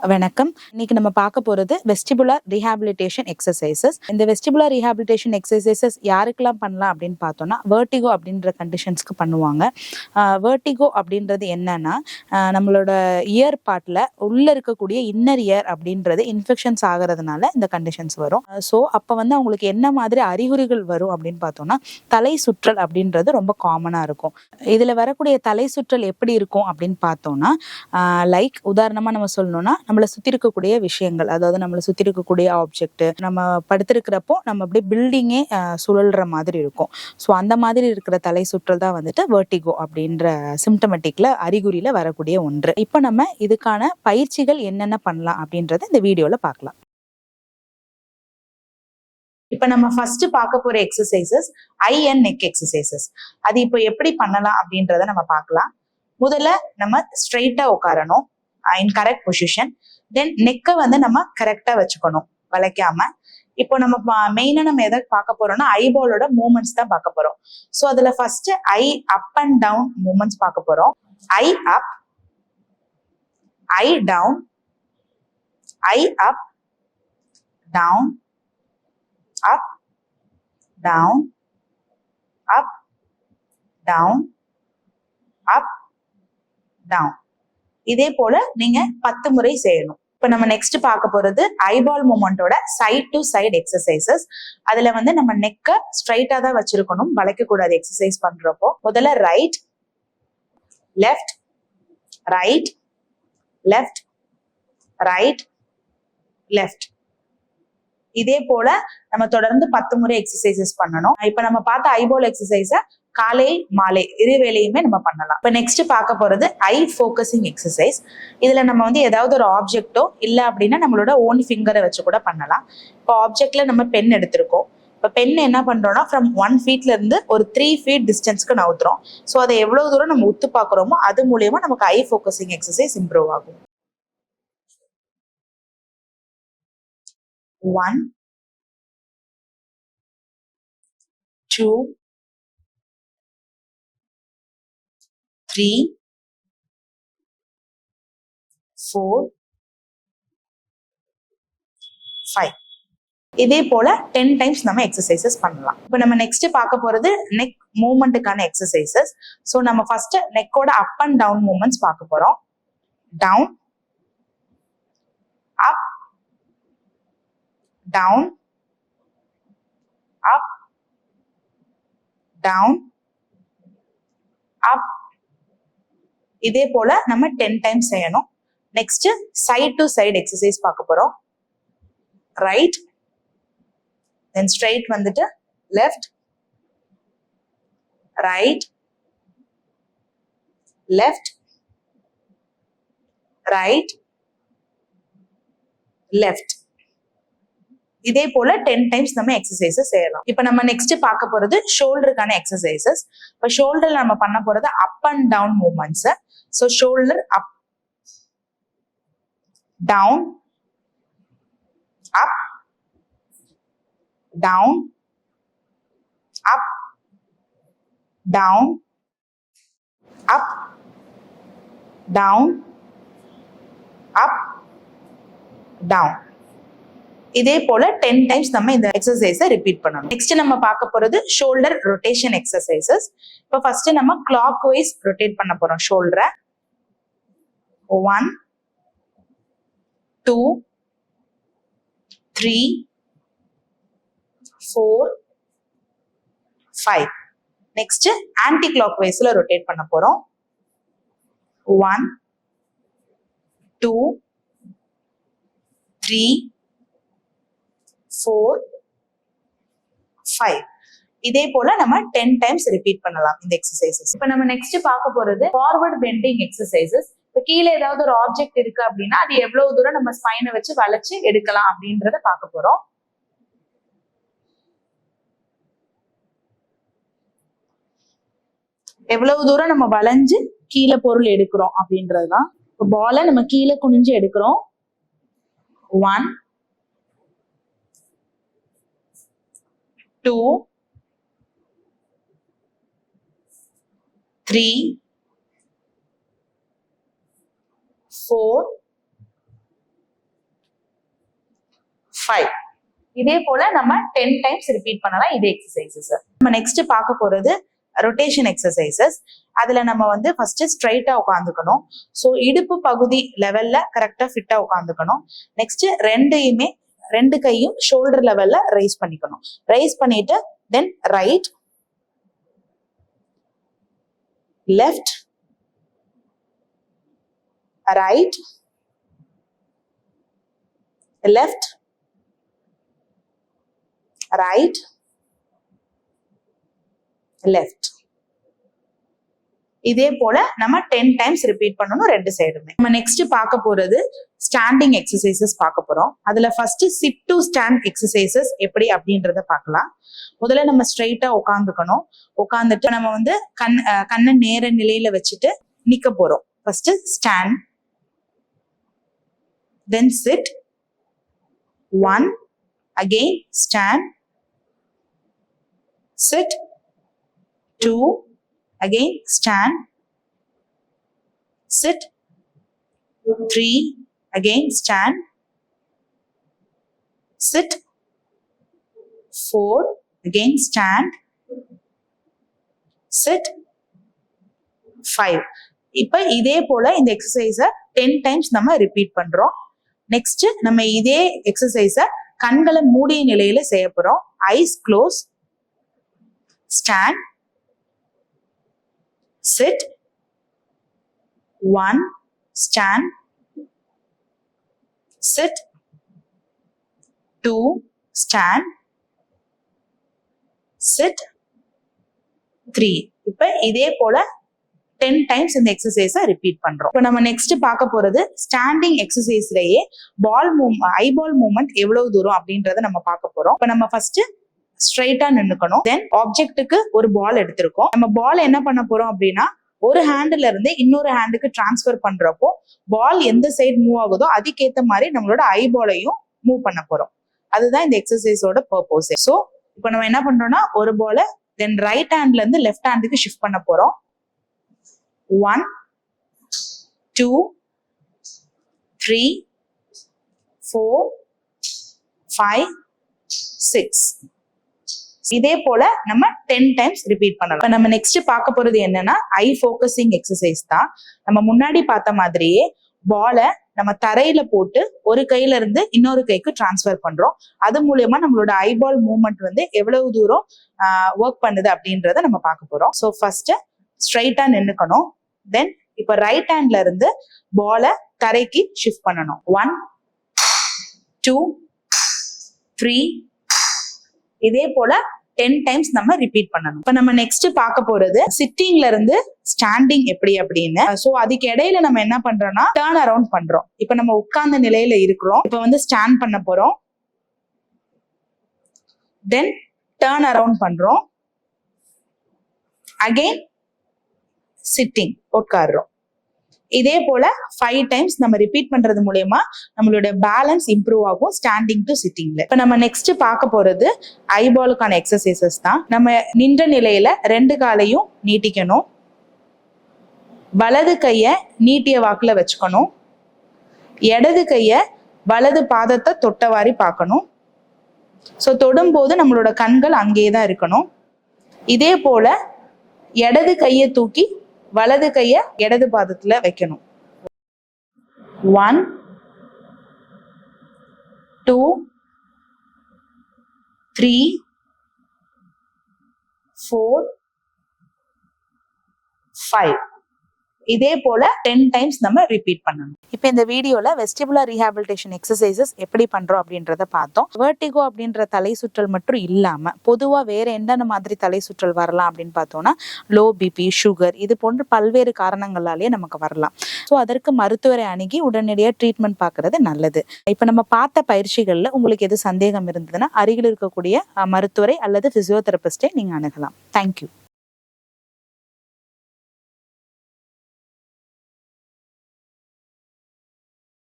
வணக்கம். இன்னைக்கு நம்ம பார்க்க போறது வெஸ்டிபுலர் ரீஹாபிலிட்டேஷன் எக்ஸசைசஸ். இந்த வெஸ்டிபுலர் ரீஹாபிலிட்டேஷன் எக்ஸசைசஸ் யாருக்கெல்லாம் பண்ணலாம் அப்படின்னு பார்த்தோம்னா, வெர்டிகோ அப்படின்ற கண்டிஷன்ஸ்க்கு பண்ணுவாங்க. வெர்டிகோ அப்படின்றது என்னன்னா, நம்மளோட இயர் பார்ட்ல உள்ள இருக்கக்கூடிய இன்னர் இயர் அப்படின்றது இன்ஃபெக்ஷன்ஸ் ஆகிறதுனால இந்த கண்டிஷன்ஸ் வரும். ஸோ அப்போ வந்து அவங்களுக்கு என்ன மாதிரி அறிகுறிகள் வரும் அப்படின்னு பார்த்தோம்னா, தலை சுற்றல் அப்படின்றது ரொம்ப காமனா இருக்கும். இதுல வரக்கூடிய தலை சுற்றல் எப்படி இருக்கும் அப்படின்னு பார்த்தோம்னா, லைக் உதாரணமா நம்ம சொல்லணும்னா, நம்மளை சுத்தி இருக்கக்கூடிய விஷயங்கள், அதாவது நம்மளை சுத்தி இருக்கக்கூடிய ஆப்ஜெக்ட், நம்ம படுத்திருக்கிறப்போ நம்ம அப்படியே பில்டிங்கே சுழல்ற மாதிரி இருக்கும். ஸோ அந்த மாதிரி இருக்கிற தலை சுற்றல் தான் வந்துட்டு வெர்டிகோ அப்படின்ற சிம்டமெட்டிக்ல அறிகுறியில வரக்கூடிய ஒன்று. இப்போ நம்ம இதுக்கான பயிற்சிகள் என்னென்ன பண்ணலாம் அப்படின்றத இந்த வீடியோல பார்க்கலாம். இப்ப நம்ம ஃபர்ஸ்ட் பார்க்க போற exercises I and neck exercises. அது இப்போ எப்படி பண்ணலாம் அப்படின்றத நம்ம பார்க்கலாம். முதல்ல நம்ம ஸ்ட்ரெயிட்டா உட்காரணும் இன் கரெக்ட் பொசிஷன். தென் நெக்கை வந்து நம்ம கரெக்டா வச்சுக்கணும், வளைக்காம. இப்போ நம்ம மெயினா நம்ம எதை பார்க்க போறோம்னா ஐபாலோட மூவ்மெண்ட்ஸ் தான் பார்க்க போறோம். ஸோ அதுல first eye up and down movements பார்க்க போறோம். Eye up, eye down, eye up, down, up, down, up, down, up, down. இதே போல நீங்க 10 முறை செய்யணும். இப்ப நம்ம நெக்ஸ்ட் பார்க்க போறது ஐபால் மூமெண்டோட சைட் டு சைடு எக்ஸசைசஸ். அதுல வந்து நம்ம நெக்க ஸ்ட்ரைட்டா தான் வச்சிருக்கணும், வளைக்க கூடாது எக்ஸசைஸ் பண்றப்போ. முதல்ல right, left, right, left, right, left. இதே போல நம்ம தொடர்ந்து 10 முறை எக்ஸசைசஸ் பண்ணணும். இப்ப நம்ம பார்த்த ஐபால் எக்ஸசைஸ காலை மாலை இரு வேளையுமே நம்ம பண்ணலாம். இப்ப நெக்ஸ்ட் பார்க்க போறது ஐ ஃபோக்கஸிங் எக்ஸசைஸ். இதுல நம்ம வந்து ஏதாவது ஒரு ஆப்ஜெக்டோ இல்ல அப்படின்னா நம்மளோட ஓன் ஃபிங்கரை வச்சு கூட பண்ணலாம். இப்போ ஆப்ஜெக்ட்ல நம்ம பென் எடுத்திருக்கோம். இப்போ பென் என்ன பண்றோம்னா ஃப்ரம் 1 ஃபீட்ல இருந்து ஒரு 3 ஃபீட் டிஸ்டன்ஸ்க்கு நவுத்துறோம். ஸோ அதை எவ்வளவு தூரம் நம்ம உத்து பார்க்குறோமோ அது மூலியமா நமக்கு ஐ ஃபோக்கஸிங் எக்ஸசைஸ் இம்ப்ரூவ் ஆகும். 1, 2, 3, 4, 5. இதே போல 10 டைம்ஸ் நம்ம எக்ஸசைசஸ் பண்ணலாம். இப்போ நம்ம நெக்ஸ்ட் பார்க்க போறது நெக் மூவ்மெண்ட்டுக்கான எக்ஸசைசஸ். ஸோ நம்ம ஃபர்ஸ்ட் நெக்கோட அப் அண்ட் டவுன் மூவ்மெண்ட்ஸ் பார்க்க போறோம். Down, up, down, up, down, up. இதே போல நம்ம 10 டைம்ஸ் செய்யணும். Next side to side exercise பார்க்க போறோம். ரைட், தென் ஸ்ட்ரைட் வந்துட்டு left, right, left, right, left. இதே போல 10 டைம்ஸ் நம்ம எக்ஸசைசஸ் செய்யலாம். இப்ப நம்ம நெக்ஸ்ட் பார்க்க போறது ஷோல்டருக்கான எக்ஸசைசஸ். இப்ப ஷோல்டர்ல நம்ம பண்ண போறது up and down movements. So shoulder up, down, up, down, up, down, up, down, up, down. இதே போல 10 டைம்ஸ் நம்ம இந்த எக்ஸசைஸை ரிப்பீட் பண்ணணும். நெக்ஸ்ட் நம்ம பார்க்க போறது ஷோல்டர் ரொட்டேஷன் எக்ஸசைசஸ். இப்போ ஃபர்ஸ்ட் நம்ம கிளாக் வைஸ் ரொட்டேட் பண்ண போறோம் ஷோல்டரை. 1, 2, 3, 4, 5. நெக்ஸ்ட் ஆன்டி கிளாக் வைஸ்ல ரொட்டேட் பண்ண போறோம். 1, 2, 3, 4, 5. இதே போல நம்ம 10 டைம்ஸ் ரிப்பீட் பண்ணலாம் இந்த எக்ஸசைசஸ். இப்ப நம்ம நெக்ஸ்ட் பார்க்க போறது ஃபார்வர்ட் பெண்டிங் எக்ஸசைசஸ். இப்ப கீழே ஏதாவது ஒரு ஆப்ஜெக்ட் இருக்கு அப்படின்னா அது எவ்வளவு தூரம் நம்ம ஸ்பைனை வச்சு வளைச்சு எடுக்கலாம் அப்படின்றத பார்க்க போறோம். எவ்வளவு தூரம் நம்ம வளைஞ்சு கீழே பொருள் எடுக்கிறோம் அப்படின்றதுதான். இப்போ பாலை நம்ம கீழே குனிஞ்சு எடுக்கிறோம். 1, 2, 3, 4, 5. இதே போல நம்ம 10 டைம்ஸ் ரிப்பீட் பண்ணலாம் இதே எக்ஸசைசஸ். நம்ம நெக்ஸ்ட் பார்க்க போறது ரொட்டேஷன் எக்ஸசைசஸ். அதுல நம்ம வந்து ஃபர்ஸ்ட் ஸ்ட்ரைட்டா உட்காந்துக்கணும். ஸோ இடுப்பு பகுதி லெவல்ல கரெக்டா ஃபிட்டா உட்காந்துக்கணும். நெக்ஸ்ட் ரெண்டு கையும் ஷோல்டர் லெவல்ல ரைஸ் பண்ணிக்கணும். ரைஸ் பண்ணிட்டு then right, left, right, left, right, left. இதே போல நம்ம 10 டைம்ஸ் ரிப்பீட் பண்ணணும் ரெண்டு சைடுமே. நம்ம நெக்ஸ்ட் பார்க்க போறது ஸ்டாண்டிங் எக்ஸசைசஸ் பார்க்க போறோம். அதுல first sit to stand exercises எப்படி அப்படின்றத பார்க்கலாம். முதல்ல நம்ம ஸ்ட்ரைட்டா உட்காந்துக்கணும். உட்காந்துட்டு நம்ம வந்து கண்ணை நேர நிலையில வச்சுட்டு நிக்க போறோம். ஃபர்ஸ்ட் ஸ்டாண்ட், தென் chit, 1, again stand, sit, 2, again stand, sit, 3, again stand, sit, 4, again stand, sit, 5. இப்ப இதே போல இந்த எக்ஸசைஸ 10 டைம்ஸ் நம்ம ரிப்பீட் பண்றோம். நெக்ஸ்ட் நம்ம இதே எக்ஸசைஸ கண்களை மூடிய நிலையில செய்ய போறோம். Ice close, stand, sit, 1, stand, sit, 2, stand, sit, 3. இப்ப இதே போல 10 டைம்ஸ் இந்த எக்ஸசைஸை ரிப்பீட் பண்றோம். இப்போ நம்ம நெக்ஸ்ட் பார்க்க போறது ஸ்டாண்டிங் எக்ஸசைஸ்லயே ஐபால் மூவ்மெண்ட் எவ்வளவு தூரம் அப்படின்றத நம்ம பார்க்க போறோம். இப்போ நம்ம ஃபர்ஸ்ட் ஸ்ட்ரைட்டா நின்னுக்கணும். தென் ஆப்ஜெக்ட்டுக்கு ஒரு பால் எடுத்திருக்கோம். நம்ம பால் என்ன பண்ண போறோம் அப்படின்னா ஒரு ஹேண்ட்ல இருந்து இன்னொரு ஹேண்டுக்கு டிரான்ஸ்ஃபர் பண்றப்போ பால் எந்த சைடு மூவ் ஆகுதோ அதுக்கேற்ற மாதிரி நம்மளோட ஐபாலையும் மூவ் பண்ண போறோம். அதுதான் இந்த எக்ஸசைஸோட பர்பஸ். ஸோ இப்போ நம்ம என்ன பண்றோம்னா ஒரு பாலை தென் ரைட் ஹேண்ட்ல இருந்து லெஃப்ட் ஹேண்டுக்கு ஷிஃப்ட் பண்ண போறோம். 1, 2, 3, 4, 5, 6. இதே போல நம்ம 10 டைம்ஸ் ரிப்பீட் பண்ணலாம். இப்ப நம்ம நெக்ஸ்ட் பார்க்க போறது என்னன்னா ஐ ஃபோக்கஸிங் எக்ஸசைஸ் தான். நம்ம முன்னாடி பார்த்த மாதிரியே பாலை நம்ம தரையில போட்டு ஒரு கையில இருந்து இன்னொரு கைக்கு டிரான்ஸ்ஃபர் பண்றோம். அது மூலயமா நம்மளோட ஐபால் மூவ்மெண்ட் வந்து எவ்வளவு தூரம் ஒர்க் பண்ணுது அப்படின்றத நம்ம பார்க்க போறோம். ஸோ ஃபர்ஸ்ட் ஸ்ட்ரைட்டா நின்னுக்கணும். தென் இப்ப ரைட் ஹேண்ட்ல இருந்து பாலை தரைக்கு ஷிஃப்ட் பண்ணணும். 1, 2, 3. இதே போல 10 டைம்ஸ் நம்ம ரிப்பீட் பண்ணணும். இப்ப நம்ம நெக்ஸ்ட் பார்க்க போறது சிட்டிங்ல இருந்து ஸ்டாண்டிங் எப்படி அப்படின்னு. சோ அதுக்கு இடையில நம்ம என்ன பண்றோம்னா டர்ன் அரவுண்ட் பண்றோம். இப்ப நம்ம உட்கார்ந்த நிலையில இருக்கிறோம். இப்ப வந்து ஸ்டாண்ட் பண்ண போறோம். தென் டர்ன் அரவுண்ட் பண்றோம். அகைன் சிட்டிங், உட்கார்றோம். இதே போல 5 டைம்ஸ் நம்ம ரிப்பீட் பண்றது மூலயமா நம்மளோட பேலன்ஸ் இம்ப்ரூவ் ஆகும் ஸ்டாண்டிங் டு சிட்டிங்ல. இப்ப நம்ம நெக்ஸ்ட் பார்க்க போறது ஐபாலுக்கான எக்ஸசைசஸ் தான். நம்ம நின்ற நிலையில 2 காலையும் நீட்டிக்கணும். வலது கைய நீட்டிய வாக்குல வச்சுக்கணும். இடது கைய வலது பாதத்தை தொட்டவாரி பார்க்கணும். ஸோ தொடும்போது நம்மளோட கண்கள் அங்கேயே தான் இருக்கணும். இதே போல இடது கையை தூக்கி வலது கைய இடது பாதத்துல வைக்கணும். 1, 2, 3, 4, 5. இதே போல 10 டைம்ஸ் நம்ம ரிப்பீட் பண்ணணும். இப்போ இந்த வீடியோல வெஸ்டிபுலர் ரீஹாபிலிட்டேஷன் எக்ஸசைசஸ் எப்படி பண்றோம் அப்படின்றத பார்த்தோம். வெர்டிகோ அப்படின்ற தலை சுற்றல் மட்டும் இல்லாம பொதுவா வேற என்னென்ன மாதிரி தலை சுற்றல் வரலாம் அப்படின்னு பார்த்தோம்னா லோ பிபி, சுகர், இது போன்ற பல்வேறு காரணங்களாலேயே நமக்கு வரலாம். ஸோ அதற்கு மருத்துவரை அணுகி உடனடியாக ட்ரீட்மெண்ட் பார்க்கறது நல்லது. இப்போ நம்ம பார்த்த பயிற்சிகள்ல உங்களுக்கு எது சந்தேகம் இருந்ததுன்னா அருகில் இருக்கக்கூடிய மருத்துவரை அல்லது பிசியோதெரபிஸ்டை நீங்க அணுகலாம். தேங்க்யூ.